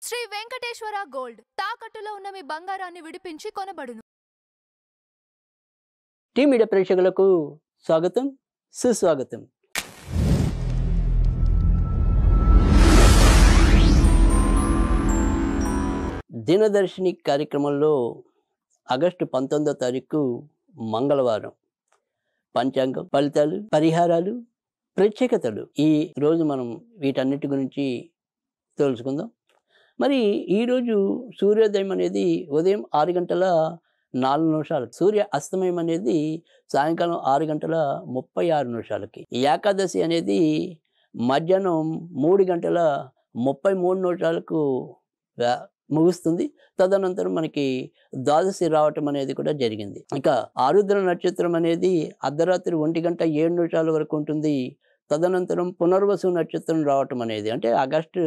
Shri Venkateswara gold తాకట్టులో ఉన్న మీ బంగారాన్ని విడిపించి కొనబడును. టీ మీడియా ప్రేక్షకులకు స్వాగతం, సుస్వాగతం. దినదర్శిని కార్యక్రమంలో ఆగస్టు 19వ తారీఖు మంగళవారం పంచాంగం, ఫలితాలు, పరిహారాలు, ప్రత్యేకతలు ఈ రోజు మనం వీటన్నిటి గురించి తెలుసుకుందాం. మరి ఈరోజు సూర్యోదయం అనేది ఉదయం 6:04, సూర్య అస్తమయం అనేది సాయంకాలం 6:36. ఏకాదశి అనేది మధ్యాహ్నం 3:33 ముగుస్తుంది. తదనంతరం మనకి ద్వాదశి రావటం అనేది కూడా జరిగింది. ఇక ఆరుద్ర నక్షత్రం అనేది అర్ధరాత్రి 1:07 వరకు ఉంటుంది. తదనంతరం పునర్వసు నక్షత్రం రావటం అనేది అంటే ఆగస్టు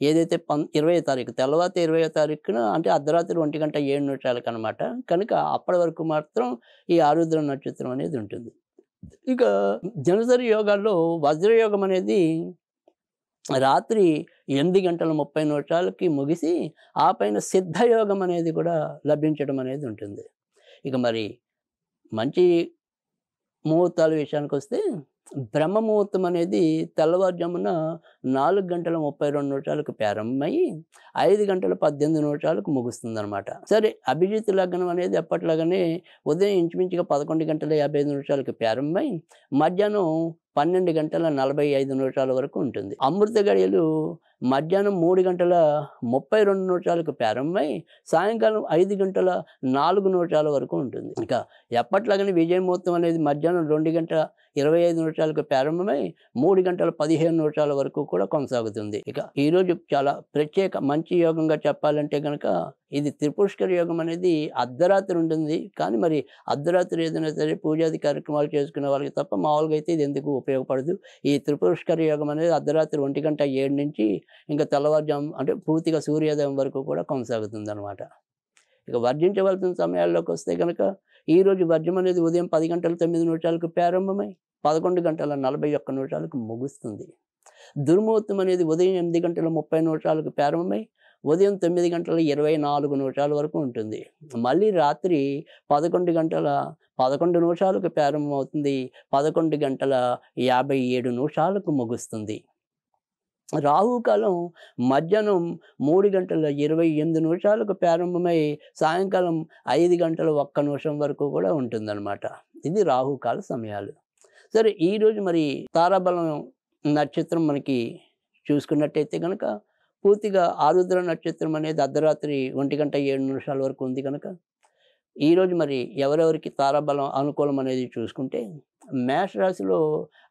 ఏదైతే 20వ తారీఖు తెల్లవారి 20వ తారీఖున అంటే అర్ధరాత్రి 1:07 అనమాట. కనుక అప్పటి వరకు మాత్రం ఈ ఆరుద్ర నక్షత్రం అనేది ఉంటుంది. ఇక దినసరి యోగాల్లో వజ్రయోగం అనేది రాత్రి 8:30 ముగిసి ఆ పైన సిద్ధయోగం అనేది కూడా లభించడం అనేది ఉంటుంది. ఇక మరి మంచి ముహూర్తాల విషయానికి వస్తే బ్రహ్మ ముహూర్తం అనేది తెల్లవారుజామున 4:32 ప్రారంభమై 5:18 ముగుస్తుంది అనమాట. సరే, అభిజిత్ లగ్నం అనేది ఎప్పట్లాగానే ఉదయం ఇంచుమించుగా 11:55 ప్రారంభమై మధ్యాహ్నం 12:45 వరకు ఉంటుంది. అమృత గడియలు మధ్యాహ్నం 3:32 ప్రారంభమై సాయంకాలం 5:04 వరకు ఉంటుంది. ఇక ఎప్పట్లాగానే విజయ ముహూర్తం అనేది మధ్యాహ్నం 2:25 ప్రారంభమై 3:15 వరకు కూడా కొనసాగుతుంది. ఇక ఈరోజు చాలా ప్రత్యేక మంచి యోగంగా చెప్పాలంటే కనుక ఇది త్రిపుష్కర యోగం అనేది అర్ధరాత్రి ఉంటుంది. కానీ మరి అర్ధరాత్రి ఏదైనా సరే పూజాది కార్యక్రమాలు చేసుకునే వాళ్ళకి తప్ప మామూలుగా అయితే ఇది ఎందుకు ఉపయోగపడదు. ఈ త్రిపుష్కర యోగం అనేది అర్ధరాత్రి 1:07 నుంచి ఇంకా తెల్లవారుజాము అంటే పూర్తిగా సూర్యోదయం వరకు కూడా కొనసాగుతుంది అనమాట. ఇక వర్జించవలసిన సమయాల్లోకి వస్తే కనుక ఈరోజు వర్జం అనేది ఉదయం 10:09 ప్రారంభమై 11:41 ముగుస్తుంది. దుర్ముహూర్తం అనేది ఉదయం 8:30 ప్రారంభమై ఉదయం 9:24 వరకు ఉంటుంది. మళ్ళీ రాత్రి 11:11 ప్రారంభమవుతుంది. 11:57 ముగుస్తుంది. రాహుకాలం మధ్యాహ్నం 3:28 ప్రారంభమై సాయంకాలం 5:01 వరకు కూడా ఉంటుందన్నమాట. ఇది రాహుకాల సమయాలు. సరే, ఈరోజు మరి తారాబలం నక్షత్రం మనకి చూసుకున్నట్టయితే కనుక పూర్తిగా ఆరుద్ర నక్షత్రం అనేది అర్ధరాత్రి 1:07 వరకు ఉంది. కనుక ఈరోజు మరి ఎవరెవరికి తారాబలం అనుకూలం అనేది చూసుకుంటే మేషరాశిలో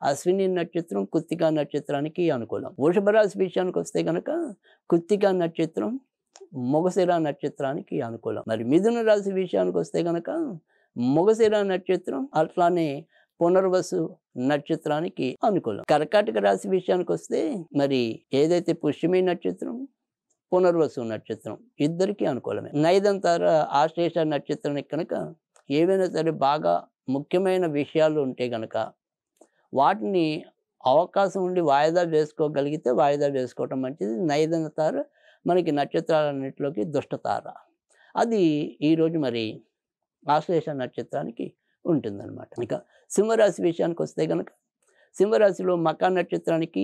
అశ్విని నక్షత్రం కృత్తికా నక్షత్రానికి అనుకూలం. వృషభ రాశి విషయానికి వస్తే కనుక కృత్తికా నక్షత్రం మృగశిర నక్షత్రానికి అనుకూలం. మరి మిథున రాశి విషయానికి వస్తే కనుక మృగశిర నక్షత్రం అట్లానే పునర్వసు నక్షత్రానికి అనుకూలం. కర్కాటక రాశి విషయానికి వస్తే మరి ఏదైతే పుష్యమి నక్షత్రం పునర్వసు నక్షత్రం ఇద్దరికి అనుకూలమే. నైదంతార ఆశ్లేష నక్షత్రానికి కనుక ఏవైనా సరే బాగా ముఖ్యమైన విషయాలు ఉంటే కనుక వాటిని అవకాశం ఉండి వాయిదా వేసుకోగలిగితే వాయిదా వేసుకోవటం మంచిది. నైదంతార మనకి నక్షత్రాలన్నింటిలోకి దుష్టతార. అది ఈరోజు మరి ఆశ్లేష నక్షత్రానికి ఉంటుందన్నమాట. ఇక సింహరాశి విషయానికి వస్తే కనుక సింహరాశిలో మకా నక్షత్రానికి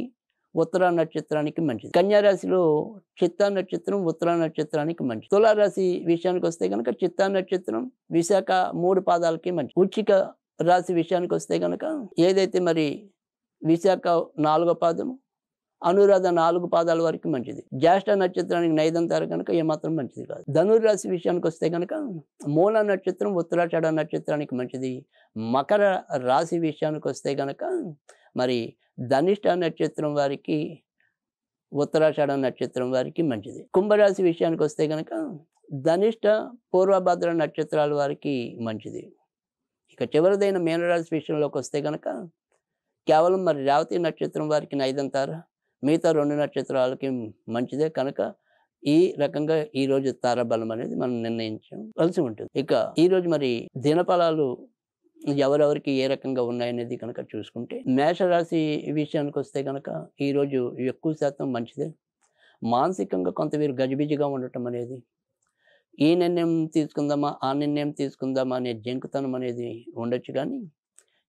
ఉత్తర నక్షత్రానికి మంచిది. కన్యారాశిలో చిత్తా నక్షత్రం ఉత్తర నక్షత్రానికి మంచిది. తులారాశి విషయానికి వస్తే కనుక చిత్తా నక్షత్రం విశాఖ 3 పాదాలకి మంచిది. వృశ్చిక రాశి విషయానికి వస్తే కనుక ఏదైతే మరి విశాఖ 4వ పాదము అనురాధ 4 పాదాల వరకు మంచిది. జ్యేష్ఠ నక్షత్రానికి నైదంతార కనుక ఏమాత్రం మంచిది కాదు. ధనుర్రాశి విషయానికి వస్తే కనుక మూల నక్షత్రం ఉత్తరాషాఢ నక్షత్రానికి మంచిది. మకర రాశి విషయానికి వస్తే కనుక మరి ధనిష్ట నక్షత్రం వారికి ఉత్తరాషాఢ నక్షత్రం వారికి మంచిది. కుంభరాశి విషయానికి వస్తే కనుక ధనిష్ట పూర్వభద్ర నక్షత్రాల వారికి మంచిది. ఇక చివరిదైన మీనరాశి విషయంలోకి వస్తే కనుక కేవలం మరి రేవతి నక్షత్రం వారికి నైదంతార, మిగతా 2 నక్షత్రాలకి మంచిదే. కనుక ఈ రకంగా ఈరోజు తారాబలం అనేది మనం నిర్ణయించవలసి ఉంటుంది. ఇక ఈరోజు మరి దినఫలాలు ఎవరెవరికి ఏ రకంగా ఉన్నాయనేది కనుక చూసుకుంటే మేషరాశి విషయానికి వస్తే కనుక ఈరోజు ఎక్కువ శాతం మంచిదే. మానసికంగా కొంత వీరు గజిబిజిగా ఉండటం అనేది, ఈ నిర్ణయం తీసుకుందామా, ఆ నిర్ణయం తీసుకుందామా అనే జంకుతనం అనేది ఉండొచ్చు కానీ,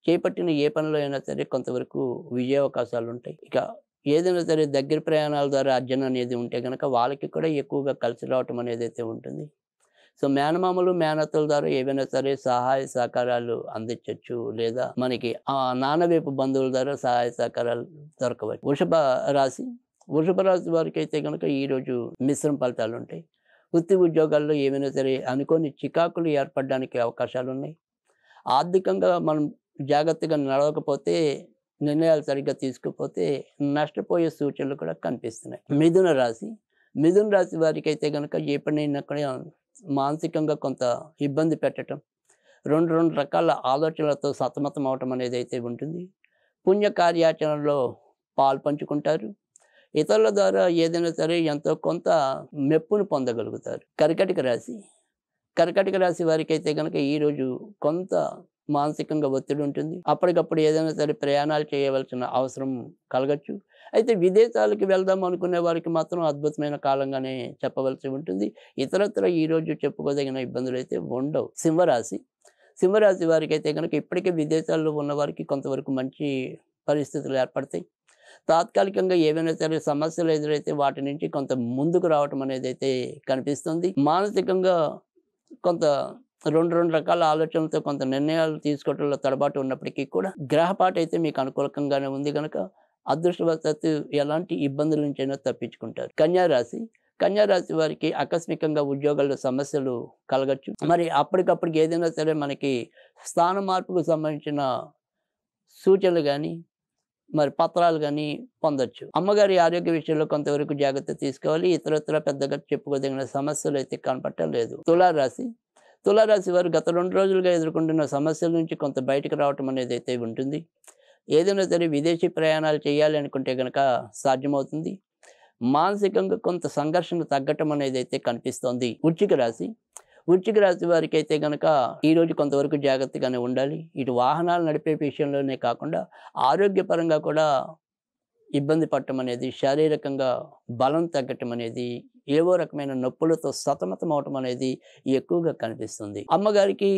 చేపట్టిన ఏ పనిలో అయినా సరే కొంతవరకు విజయావకాశాలుంటాయి. ఇక ఏదైనా సరే దగ్గర ప్రయాణాల ద్వారా అర్జన అనేది ఉంటే గనక వాళ్ళకి కూడా ఎక్కువగా కలిసి రావటం అనేదైతే ఉంటుంది. సో, మేనమామలు, మేనత్తల ద్వారా ఏవైనా సరే సహాయ సహకారాలు అందించొచ్చు. లేదా మనకి నాన్న వైపు బంధువుల ద్వారా సహాయ సహకారాలు దొరకవచ్చు. వృషభ రాశి వారికైతే గనక ఈరోజు మిశ్రమ ఫలితాలుంటాయి. వృత్తి ఉద్యోగాల్లో ఏమైనా సరే అనుకోని చికాకులు ఏర్పడడానికి అవకాశాలున్నాయి. ఆర్థికంగా మనం జాగ్రత్తగా నడవకపోతే, నిర్ణయాలు సరిగ్గా తీసుకోకపోతే నష్టపోయే సూచనలు కూడా కనిపిస్తున్నాయి. మిథున రాశి వారికైతే గనక ఏ పనైనా కూడా మానసికంగా కొంత ఇబ్బంది పెట్టటం, రెండు రకాల ఆలోచనలతో సతమతం అవటం అనేదైతే ఉంటుంది. పుణ్య కార్యాచరణలో పాలుపంచుకుంటారు. ఇతరుల ద్వారా ఏదైనా సరే ఎంతో కొంత మెప్పును పొందగలుగుతారు. కర్కాటక రాశి వారికైతే గనక ఈరోజు కొంత మానసికంగా ఒత్తిడి ఉంటుంది. అప్పటికప్పుడు ఏదైనా సరే ప్రయాణాలు చేయవలసిన అవసరం కలగచ్చు. అయితే విదేశాలకు వెళ్దాం అనుకునే వారికి మాత్రం అద్భుతమైన కాలంగానే చెప్పవలసి ఉంటుంది. ఇతరత్ర ఈరోజు చెప్పుకోదగిన ఇబ్బందులైతే ఉండవు. సింహరాశి వారికైతే గనక ఇప్పటికే విదేశాల్లో ఉన్న వారికి కొంతవరకు మంచి పరిస్థితులు ఏర్పడతాయి. తాత్కాలికంగా ఏవైనా సరే సమస్యలు ఎదురైతే వాటి నుంచి కొంత ముందుకు రావటం అనేదైతే కనిపిస్తుంది. మానసికంగా కొంత రెండు రకాల ఆలోచనలతో కొంత నిర్ణయాలు తీసుకోవడంలో తడబాటు ఉన్నప్పటికీ కూడా గ్రహపాటు అయితే మీకు అనుకూలంగానే ఉంది కనుక అదృష్టవశాత్తు ఎలాంటి ఇబ్బందుల నుంచైనా తప్పించుకుంటారు. కన్యా రాశి వారికి ఆకస్మికంగా ఉద్యోగాల్లో సమస్యలు కలగచ్చు. మరి అప్పటికప్పటికి ఏదైనా సరే మనకి స్థాన మార్పుకు సంబంధించిన సూచనలు కానీ, మరి పత్రాలు కానీ పొందొచ్చు. అమ్మగారి ఆరోగ్య విషయంలో కొంతవరకు జాగ్రత్త తీసుకోవాలి. ఇతరత్ర పెద్దగా చెప్పుకోదగిన సమస్యలు అయితే కనపడటం లేదు. తులారాశి వారు గత 2 రోజులుగా ఎదుర్కొంటున్న సమస్యల నుంచి కొంత బయటకు రావటం అనేది అయితే ఉంటుంది. ఏదైనా సరే విదేశీ ప్రయాణాలు చేయాలి అనుకుంటే కనుక సాధ్యమవుతుంది. మానసికంగా కొంత సంఘర్షణ తగ్గటం అనేది అయితే కనిపిస్తోంది. వృశ్చిక రాశి వారికి అయితే కనుక ఈరోజు కొంతవరకు జాగ్రత్తగానే ఉండాలి. ఇటు వాహనాలు నడిపే విషయంలోనే కాకుండా ఆరోగ్యపరంగా కూడా ఇబ్బంది పడటం అనేది, శారీరకంగా బలం తగ్గటం అనేది, ఏవో రకమైన నొప్పులతో సతమతం అవటం అనేది ఎక్కువగా కనిపిస్తుంది. అమ్మగారికి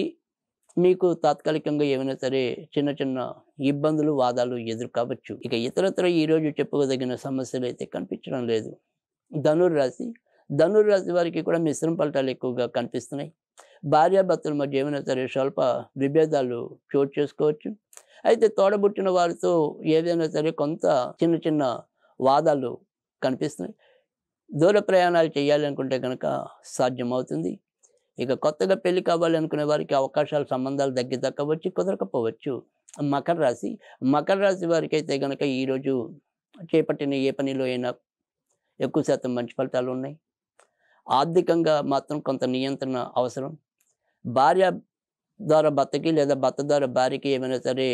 మీకు తాత్కాలికంగా ఏమైనా సరే చిన్న ఇబ్బందులు, వాదాలు ఎదురు కావచ్చు. ఇక ఇతరత్ర ఈరోజు చెప్పుకోదగిన సమస్యలు అయితే కనిపించడం లేదు. ధనుర్రాశి వారికి కూడా మిశ్రమ ఫలితాలు ఎక్కువగా కనిపిస్తున్నాయి. భార్యాభర్తల మధ్య ఏమైనా సరే స్వల్ప విభేదాలు చోటు చేసుకోవచ్చు. అయితే తోడబుట్టిన వారితో ఏదైనా సరే కొంత చిన్న వాదాలు కనిపిస్తున్నాయి. దూర ప్రయాణాలు చేయాలనుకుంటే కనుక సాధ్యమవుతుంది. ఇక కొత్తగా పెళ్లి కావాలనుకునే వారికి అవకాశాలు, సంబంధాలు దక్కవచ్చు, కుదరకపోవచ్చు. మకర రాశి వారికి అయితే కనుక ఈరోజు చేపట్టిన ఏ పనిలో అయినా ఎక్కువ శాతం మంచి ఫలితాలు ఉన్నాయి. ఆర్థికంగా మాత్రం కొంత నియంత్రణ అవసరం. భార్య ద్వారా భర్తకి లేదా భర్త ద్వారా భార్యకి ఏమైనా సరే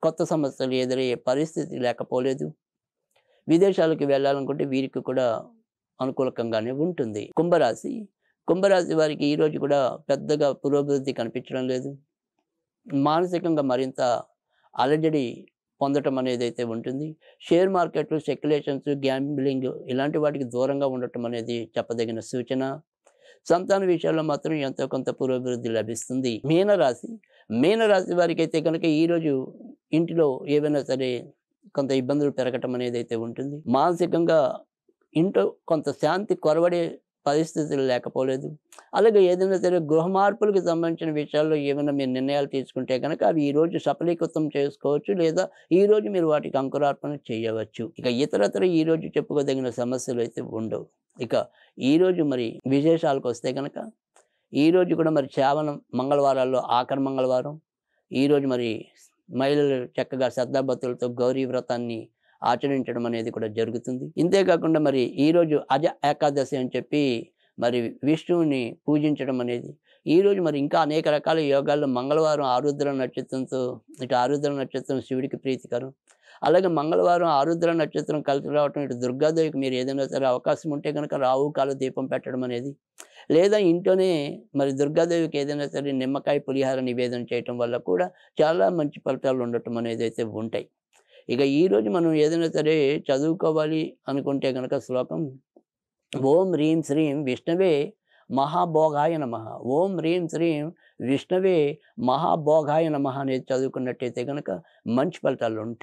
కొత్త సమస్యలు ఎదురయ్యే పరిస్థితి లేకపోలేదు. విదేశాలకు వెళ్ళాలనుకుంటే వీరికి కూడా అనుకూలకంగానే ఉంటుంది. కుంభరాశి వారికి ఈరోజు కూడా పెద్దగా పురోభివృద్ధి కనిపించడం లేదు. మానసికంగా మరింత అలజడి పొందటం అనేది అయితే ఉంటుంది. షేర్ మార్కెట్లు, స్పెక్యులేషన్స్, గ్యాంబ్లింగ్ ఇలాంటి వాటికి దూరంగా ఉండటం అనేది చెప్పదగిన సూచన. సంతాన విషయాల్లో మాత్రం ఎంతో కొంత పురోభివృద్ధి లభిస్తుంది. మీనరాశి వారికి అయితే కనుక ఈరోజు ఇంటిలో ఏవైనా సరే కొంత ఇబ్బందులు పెరగటం అనేది అయితే ఉంటుంది. మానసికంగా ఇంట్లో కొంత శాంతి కొరవడే పరిస్థితులు లేకపోలేదు. అలాగే ఏదైనా సరే గృహ మార్పులకు సంబంధించిన విషయాల్లో ఏమైనా మీరు నిర్ణయాలు తీసుకుంటే కనుక అవి ఈరోజు సఫలీకృతం చేసుకోవచ్చు, లేదా ఈరోజు మీరు వాటికి అంకురార్పణ చేయవచ్చు. ఇక ఇతరత్ర ఈరోజు చెప్పుకోదగిన సమస్యలు అయితే ఉండవు. ఇక ఈరోజు మరి విశేషాలకు వస్తే కనుక ఈరోజు కూడా మరి శ్రావణ మంగళవారాల్లో ఆఖరి మంగళవారం. ఈరోజు మరి మహిళలు చక్కగా శ్రద్ధాభక్తులతో గౌరీ వ్రతాన్ని ఆచరించడం అనేది కూడా జరుగుతుంది. ఇంతేకాకుండా మరి ఈరోజు అజ ఏకాదశి అని చెప్పి మరి విష్ణువుని పూజించడం అనేది, ఈరోజు మరి ఇంకా అనేక రకాల యోగాల్లో మంగళవారం ఆరుద్ర నక్షత్రంతో, ఇటు ఆరుద్ర నక్షత్రం శివుడికి ప్రీతికరం. అలాగే మంగళవారం ఆరుద్ర నక్షత్రం కలిసి రావటం, ఇటు దుర్గాదేవికి మీరు ఏదైనా సరే అవకాశం ఉంటే కనుక రాహుకాల దీపం పెట్టడం అనేది, లేదా ఇంట్లోనే మరి దుర్గాదేవికి ఏదైనా సరే నిమ్మకాయ పులిహార నివేదన చేయటం వల్ల కూడా చాలా మంచి ఫలితాలు ఉండటం అనేది అయితే ఉంటాయి. ఇక ఈరోజు మనం ఏదైనా సరే చదువుకోవాలి అనుకుంటే కనుక శ్లోకం ఓం హ్రీం శ్రీం విష్ణవే మహాభోగాయ నమ, ఓం హ్రీం శ్రీం విష్ణవే మహాభోగాయ నమ అనేది చదువుకున్నట్టయితే కనుక మంచి ఫలితాలు ఉంటాయి.